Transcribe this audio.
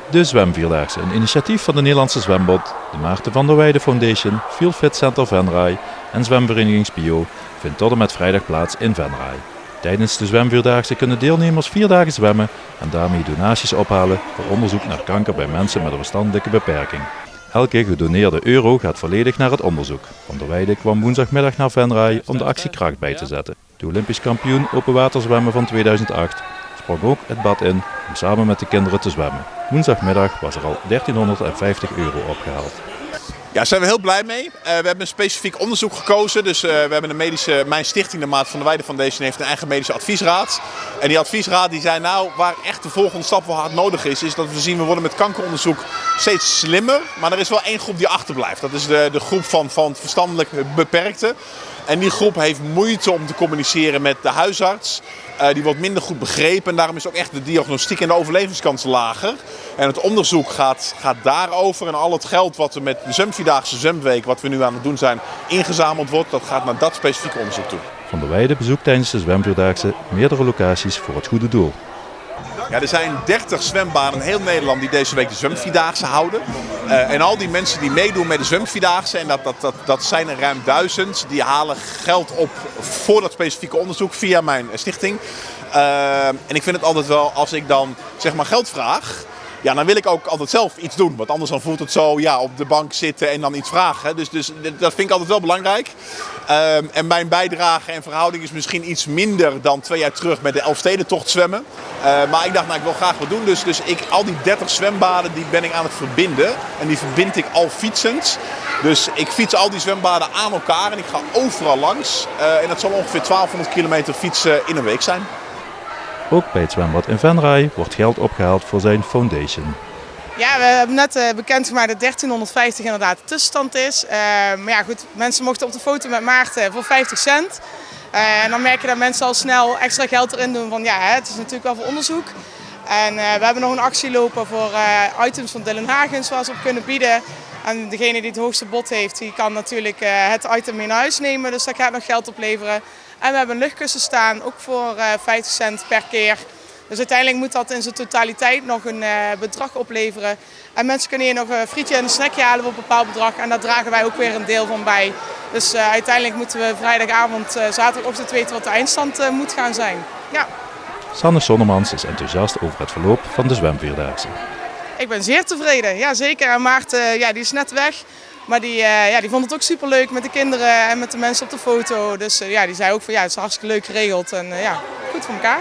De Zwemvierdaagse, een initiatief van de Nederlandse Zwembond, de Maarten van der Weijden Foundation, Feel Fit Center Venray en zwemvereniging Spio, vindt tot en met vrijdag plaats in Venray. Tijdens de Zwemvierdaagse kunnen deelnemers 4 dagen zwemmen en daarmee donaties ophalen voor onderzoek naar kanker bij mensen met een verstandelijke beperking. Elke gedoneerde euro gaat volledig naar het onderzoek. Van der Weijden kwam woensdagmiddag naar Venray om de actie kracht bij te zetten. De Olympisch kampioen openwaterzwemmen van 2008 sprong ook het bad in om samen met de kinderen te zwemmen. Woensdagmiddag was er al 1350 euro opgehaald. Ja, daar zijn we heel blij mee. We hebben een specifiek onderzoek gekozen. Dus we hebben mijn stichting, de Maarten van der Weijden Foundation, heeft een eigen medische adviesraad. En die adviesraad die zei nou, waar echt de volgende stap wel hard nodig is dat we zien, we worden met kankeronderzoek steeds slimmer. Maar er is wel één groep die achterblijft. Dat is de groep van verstandelijk beperkten. En die groep heeft moeite om te communiceren met de huisarts. Die wordt minder goed begrepen en daarom is ook echt de diagnostiek en de overlevingskans lager. En het onderzoek gaat daarover en al het geld wat we met de Zwemvierdaagse Zwemweek, wat we nu aan het doen zijn, ingezameld wordt, dat gaat naar dat specifieke onderzoek toe. Van der Weijden bezoekt tijdens de Zwemvierdaagse meerdere locaties voor het goede doel. Ja, er zijn 30 zwembaden in heel Nederland die deze week de Zwemvierdaagse houden. En al die mensen die meedoen met de Zwemvierdaagse, en dat zijn er ruim 1000, die halen geld op voor dat specifieke onderzoek via mijn stichting. En ik vind het altijd wel, als ik dan zeg maar geld vraag, ja, dan wil ik ook altijd zelf iets doen. Want anders dan voelt het zo, ja, op de bank zitten en dan iets vragen. Dus dat vind ik altijd wel belangrijk. En mijn bijdrage en verhouding is misschien iets minder dan 2 jaar terug met de Elfstedentocht zwemmen. Maar ik dacht, nou, ik wil graag wat doen. Dus al die 30 zwembaden die ben ik aan het verbinden. En die verbind ik al fietsend. Dus ik fiets al die zwembaden aan elkaar en ik ga overal langs. En dat zal ongeveer 1200 kilometer fietsen in een week zijn. Ook bij het zwembad in Venray wordt geld opgehaald voor zijn foundation. Ja, we hebben net bekendgemaakt dat 1350 inderdaad de tussenstand is. Maar ja, goed, mensen mochten op de foto met Maarten voor 50 cent. En dan merk je dat mensen al snel extra geld erin doen van ja, het is natuurlijk wel voor onderzoek. En we hebben nog een actie lopen voor items van Dylan Hagens waar ze op kunnen bieden. En degene die het hoogste bod heeft, die kan natuurlijk het item mee naar huis nemen. Dus dat gaat nog geld opleveren. En we hebben een luchtkussen staan, ook voor 50 cent per keer. Dus uiteindelijk moet dat in zijn totaliteit nog een bedrag opleveren. En mensen kunnen hier nog een frietje en een snackje halen voor een bepaald bedrag. En daar dragen wij ook weer een deel van bij. Dus uiteindelijk moeten we vrijdagavond, zaterdagochtend weten wat de eindstand moet gaan zijn. Ja. Sanne Sonnemans is enthousiast over het verloop van de Zwemvierdaagse. Ik ben zeer tevreden, ja zeker. En Maarten, ja, die is net weg. Maar die vond het ook superleuk met de kinderen en met de mensen op de foto. Dus ja, die zei ook van ja, het is hartstikke leuk geregeld en ja, goed voor elkaar.